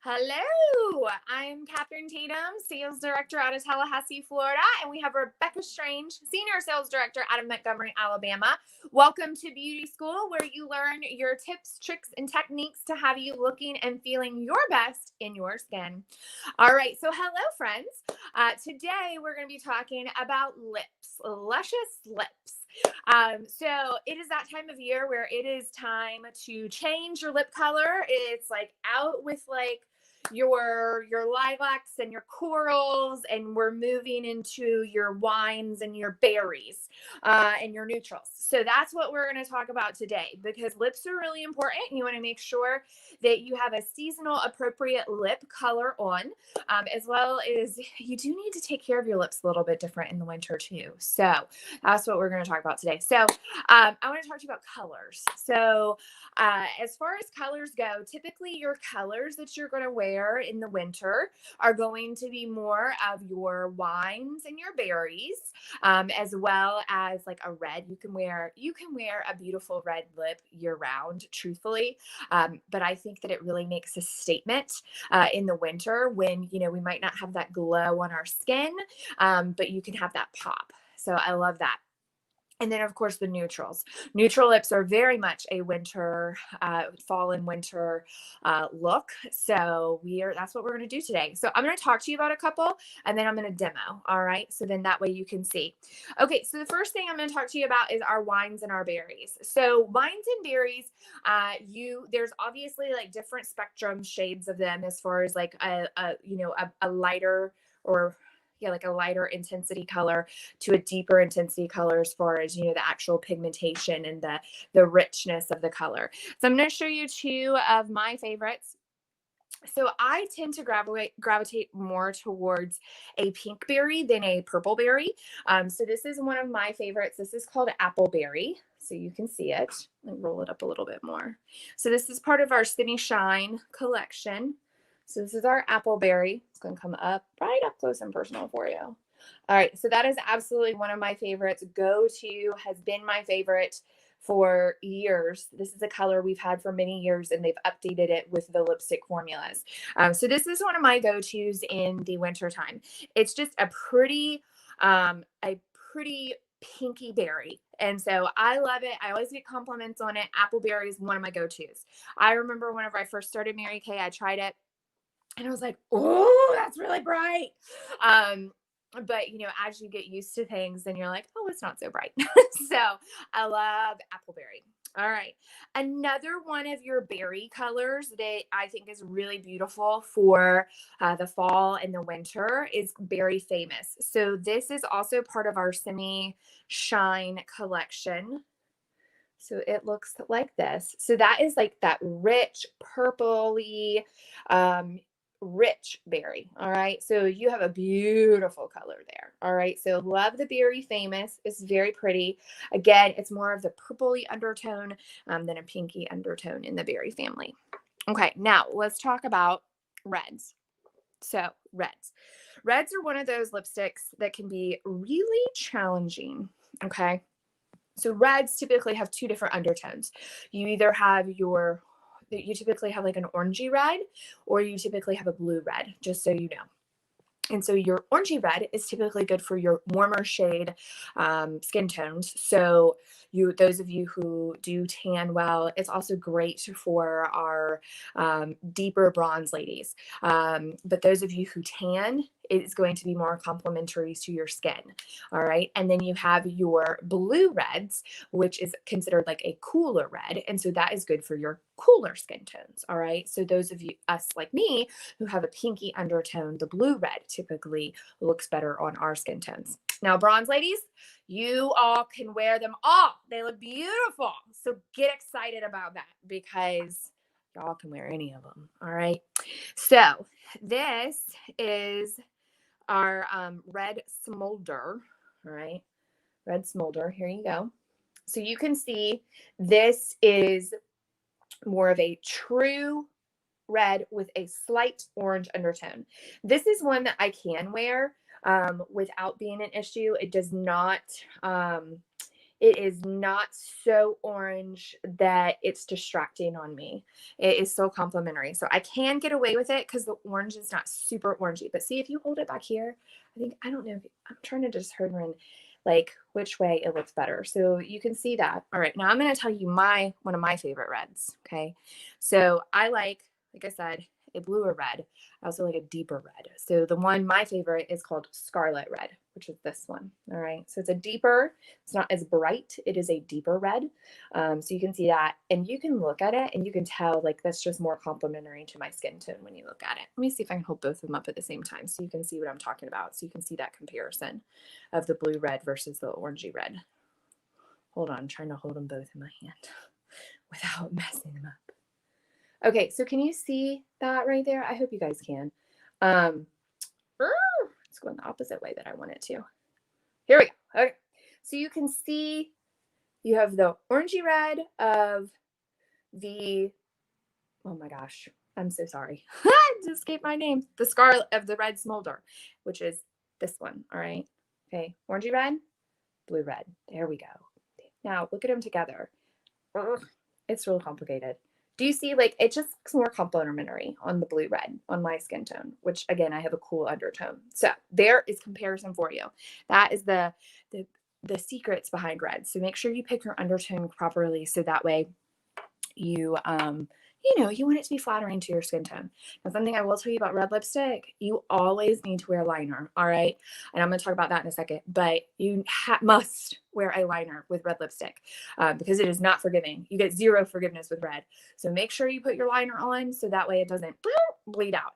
Hello, I'm Catherine Tatum, Sales Director out of Tallahassee, Florida, and we have Rebecca Strange, Senior Sales Director out of Montgomery, Alabama. Welcome to Beauty School, where you learn your tips, tricks, and techniques to have you looking and feeling your best in your skin. All right, so hello, friends. Today we're going to be talking about lips, luscious lips. So it is that time of year where it is time to change your lip color. It's like out with like your lilacs and your corals, and we're moving into your wines and your berries and your neutrals. So that's what we're going to talk about today, because lips are really important. You want to make sure that you have a seasonal appropriate lip color on, as well as you do need to take care of your lips a little bit different in the winter too. So that's what we're going to talk about today. So I want to talk to you about colors. So as far as colors go, typically your colors that you're going to wear in the winter are going to be more of your wines and your berries, as well as like a red. You can wear a beautiful red lip year round, truthfully. But I think that it really makes a statement in the winter when, we might not have that glow on our skin, but you can have that pop. So I love that. And then, of course, the neutrals. Neutral lips are very much a winter, fall and winter look. So that's what we're going to do today. So I'm going to talk to you about a couple, and then I'm going to demo. All right. So then that way you can see. Okay. So the first thing I'm going to talk to you about is our wines and our berries. So wines and berries, there's obviously like different spectrum shades of them, as far as like a lighter, or like a lighter intensity color to a deeper intensity color, as far as, the actual pigmentation and the richness of the color. So I'm going to show you two of my favorites. So I tend to gravitate more towards a pink berry than a purple berry. So this is one of my favorites. This is called Appleberry. So you can see it. Let me roll it up a little bit more. So this is part of our Skinny Shine collection. So this is our Appleberry. It's going to come up right up close and personal for you. All right. So that is absolutely one of my favorites. Go-to has been my favorite for years. This is a color we've had for many years, and they've updated it with the lipstick formulas. So this is one of my go-tos in the wintertime. It's just a pretty pinky berry. And so I love it. I always get compliments on it. Appleberry is one of my go-tos. I remember whenever I first started Mary Kay, I tried it and I was like, oh, that's really bright. But as you get used to things, then you're like, oh, it's not so bright. So I love Appleberry. All right. Another one of your berry colors that I think is really beautiful for the fall and the winter is Berry Famous. So this is also part of our Semi Shine collection. So it looks like this. So that is like that rich purpley, rich berry. All right. So you have a beautiful color there. All right. So love the Berry Famous. It's very pretty. Again, it's more of the purpley undertone than a pinky undertone in the berry family. Okay. Now let's talk about reds. So reds. Reds are one of those lipsticks that can be really challenging. Okay. So reds typically have two different undertones. You typically have like an orangey red, or you typically have a blue red, just so you know. And so your orangey red is typically good for your warmer shade skin tones. So those of you who do tan well, it's also great for our deeper bronze ladies. But those of you who tan, it's going to be more complementary to your skin. All right. And then you have your blue reds, which is considered like a cooler red. And so that is good for your cooler skin tones. All right. So those of us like me who have a pinky undertone, the blue red typically looks better on our skin tones. Now, bronze ladies, you all can wear them all. They look beautiful. So get excited about that, because y'all can wear any of them. All right. So this is our red smolder. All right. Red smolder. Here you go. So you can see this is more of a true red with a slight orange undertone. This is one that I can wear without being an issue. It does not it is not so orange that it's distracting on me. It is so complimentary. So I can get away with it because the orange is not super orangey. But see, if you hold it back here, I don't know. I'm trying to determine like which way it looks better. So you can see that. All right, now I'm going to tell you one of my favorite reds. Okay. So I like I said, a blue or red. I also like a deeper red. So my favorite is called Scarlet Red, which is this one. All right. So it's a deeper, it's not as bright. It is a deeper red. So you can see that and you can look at it and you can tell like that's just more complementary to my skin tone when you look at it. Let me see if I can hold both of them up at the same time so you can see what I'm talking about. So you can see that comparison of the blue red versus the orangey red. Hold on, I'm trying to hold them both in my hand without messing them up. Okay, so can you see that right there? I hope you guys can. It's going the opposite way that I want it to. Here we go. Okay, so you can see you have the orangey red of the, oh my gosh, I'm so sorry. I just escaped my name. The scarlet of the red smolder, which is this one, all right? Okay, orangey red, blue red. There we go. Now look at them together. It's real complicated. Do you see like it just looks more complementary on the blue red on my skin tone, which again, I have a cool undertone. So there is comparison for you. That is the secrets behind red. So make sure you pick your undertone properly so that way you you want it to be flattering to your skin tone. Now, something I will tell you about red lipstick, you always need to wear liner, all right? And I'm going to talk about that in a second, but you must wear a liner with red lipstick because it is not forgiving. You get zero forgiveness with red. So make sure you put your liner on so that way it doesn't bleed out.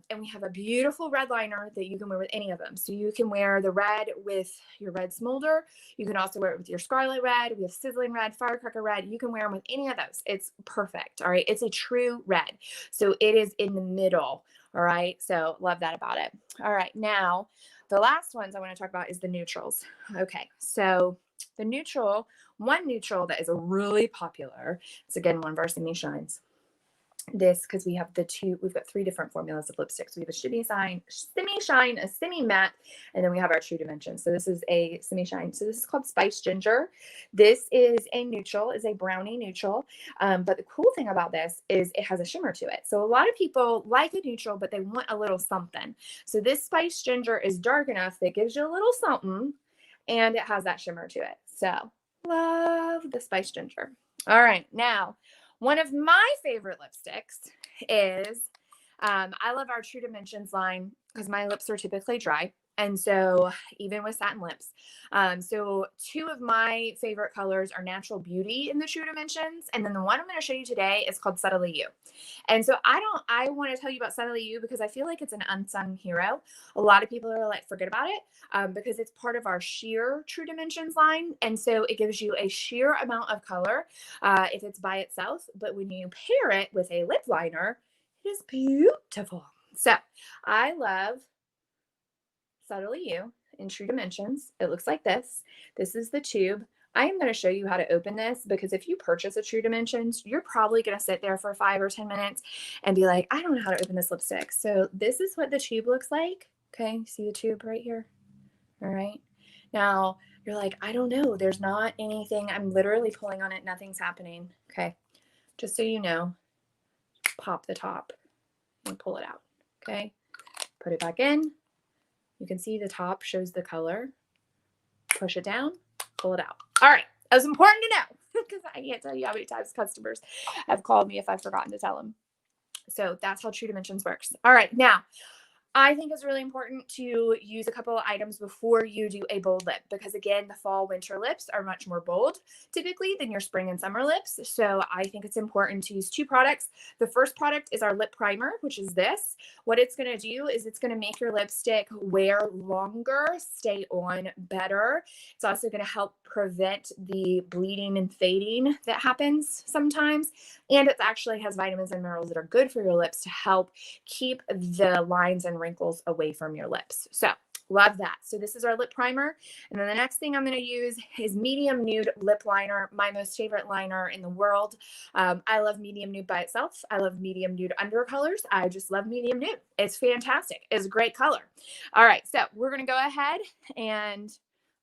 And we have a beautiful red liner that you can wear with any of them. So you can wear the red with your red smolder. You can also wear it with your scarlet red. We have sizzling red, firecracker red. You can wear them with any of those. It's perfect. All right. It's a true red. So it is in the middle. All right. So love that about it. All right. Now, the last ones I want to talk about is the neutrals. Okay. So the one neutral that is really popular, it's again one of our semi shines. This because we've got 3 different formulas of lipsticks. We have a semi shine, a semi matte, and then we have our True Dimensions. So this is a semi shine. So this is called Spice Ginger. This is a neutral, is a brownie neutral. But the cool thing about this is it has a shimmer to it. So a lot of people like a neutral, but they want a little something. So this Spice Ginger is dark enough that gives you a little something, and it has that shimmer to it. So love the Spice Ginger. All right, now. One of my favorite lipsticks is, I love our True Dimensions line because my lips are typically dry. And so even with satin lips. So 2 of my favorite colors are Natural Beauty in the True Dimensions. And then the one I'm going to show you today is called Subtly You. And so I want to tell you about Subtly You because I feel like it's an unsung hero. A lot of people are like, forget about it because it's part of our sheer True Dimensions line. And so it gives you a sheer amount of color if it's by itself. But when you pair it with a lip liner, it is beautiful. So I love Subtly You in True Dimensions. It looks like this. This is the tube. I am going to show you how to open this because if you purchase a True Dimensions, you're probably going to sit there for 5 or 10 minutes and be like, I don't know how to open this lipstick. So this is what the tube looks like. Okay, see the tube right here? All right. Now you're like, I don't know. There's not anything. I'm literally pulling on it. Nothing's happening. Okay. Just so you know, pop the top and pull it out. Okay. Put it back in. You can see the top shows the color. Push it down, pull it out. All right. That was important to know because I can't tell you how many times customers have called me if I've forgotten to tell them. So that's how True Dimensions works. All right. Now, I think it's really important to use a couple of items before you do a bold lip because again, the fall winter lips are much more bold typically than your spring and summer lips. So I think it's important to use 2 products. The first product is our lip primer, which is this. What it's going to do is it's going to make your lipstick wear longer, stay on better. It's also going to help prevent the bleeding and fading that happens sometimes. And it actually has vitamins and minerals that are good for your lips to help keep the lines and wrinkles away from your lips. So love that. So this is our lip primer. And then the next thing I'm going to use is medium nude lip liner, my most favorite liner in the world. I love medium nude by itself. I love medium nude undercolors. I just love medium nude. It's fantastic. It's a great color. All right. So we're going to go ahead and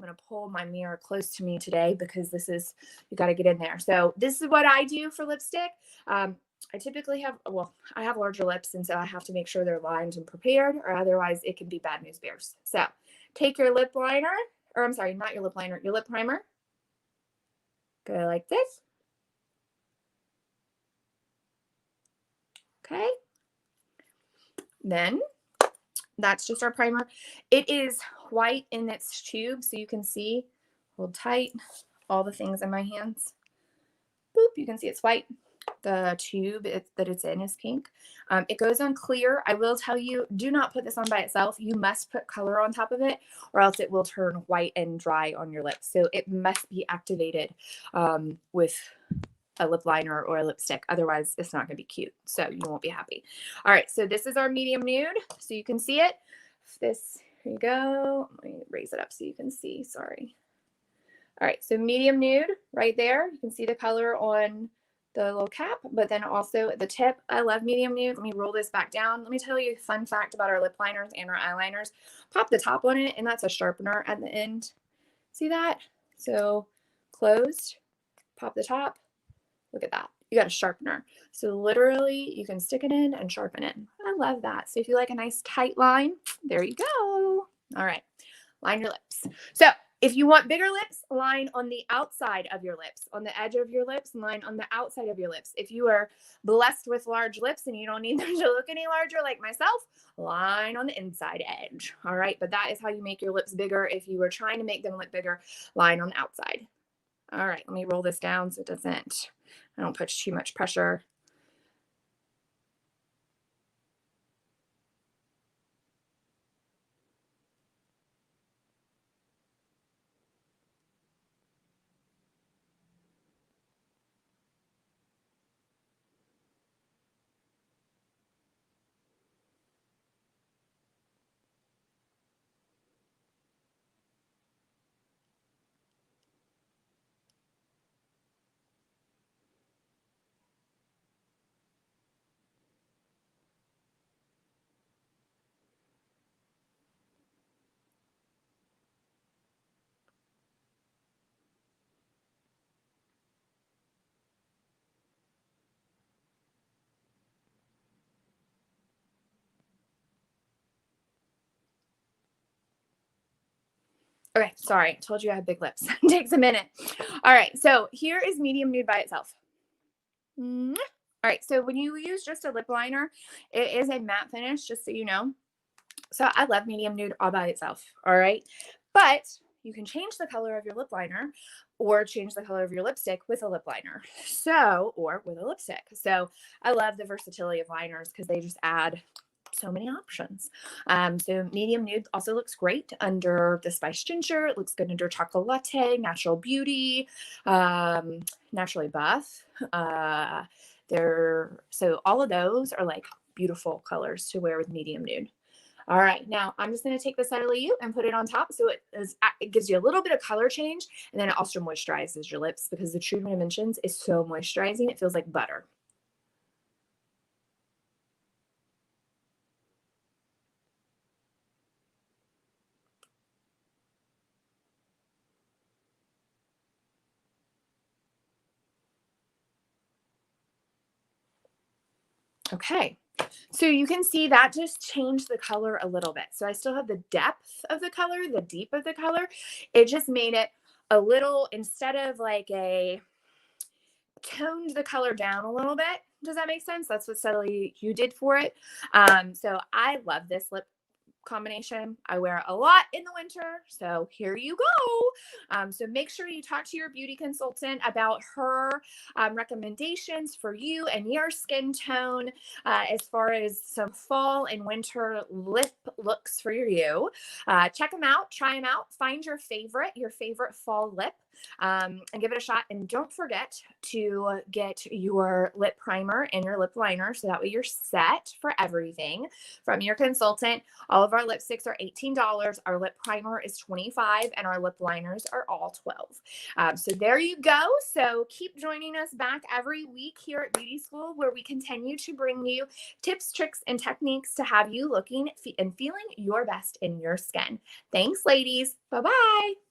I'm going to pull my mirror close to me today because you got to get in there. So this is what I do for lipstick. I typically I have larger lips, and so I have to make sure they're lined and prepared, or otherwise it can be bad news bears. So take your lip liner, or I'm sorry, not your lip liner, your lip primer. Go like this. Okay. Then that's just our primer. It is white in its tube, so you can see, hold tight, all the things in my hands. Boop, you can see it's white. The tube that it's in is pink. It goes on clear. I will tell you, do not put this on by itself. You must put color on top of it, or else it will turn white and dry on your lips. So it must be activated with a lip liner or a lipstick. Otherwise, it's not going to be cute. So you won't be happy. All right. So this is our medium nude. So you can see it. Here you go. Let me raise it up so you can see. Sorry. All right. So medium nude right there. You can see the color on the little cap, but then also at the tip. I love medium nude. Let me roll this back down. Let me tell you a fun fact about our lip liners and our eyeliners. Pop the top on it, and that's a sharpener at the end. See that? So closed, pop the top. Look at that. You got a sharpener. So literally you can stick it in and sharpen it. I love that. So if you like a nice tight line, there you go. All right. Line your lips. So if you want bigger lips, line on the outside of your lips, on the edge of your lips, line on the outside of your lips. If you are blessed with large lips and you don't need them to look any larger like myself, line on the inside edge. All right. But that is how you make your lips bigger. If you were trying to make them look bigger, line on the outside. All right. Let me roll this down so I don't put too much pressure. Okay, sorry. I told you I had big lips. It takes a minute. All right, so here is medium nude by itself. All right, so when you use just a lip liner, it is a matte finish, just so you know. So I love medium nude all by itself, all right? But you can change the color of your lip liner or change the color of your lipstick with a lip liner. Or with a lipstick. So I love the versatility of liners because they just add so many options. So medium nude also looks great under the Spice Ginger. It looks good under Chocolate Latte, Natural Beauty, Naturally Buff. So all of those are like beautiful colors to wear with medium nude. All right, now I'm just going to take the Subtly You and put it on top so it gives you a little bit of color change, and then it also moisturizes your lips because the True Dimensions is so moisturizing. It feels like butter. Okay, so you can see that just changed the color a little bit. So I still have the depth of the color, the deep of the color. It just made it a little, instead of like toned the color down a little bit. Does that make sense? That's what Subtly You did for it. So I love this lip combination. I wear it a lot in the winter. So here you go. So make sure you talk to your beauty consultant about her recommendations for you and your skin tone as far as some fall and winter lip looks for you. Check them out, try them out, find your favorite fall lip. And give it a shot. And don't forget to get your lip primer and your lip liner so that way you're set for everything from your consultant. All of our lipsticks are $18. Our lip primer is $25, and our lip liners are all $12. So there you go. So keep joining us back every week here at Beauty School, where we continue to bring you tips, tricks, and techniques to have you looking and feeling your best in your skin. Thanks, ladies. Bye-bye.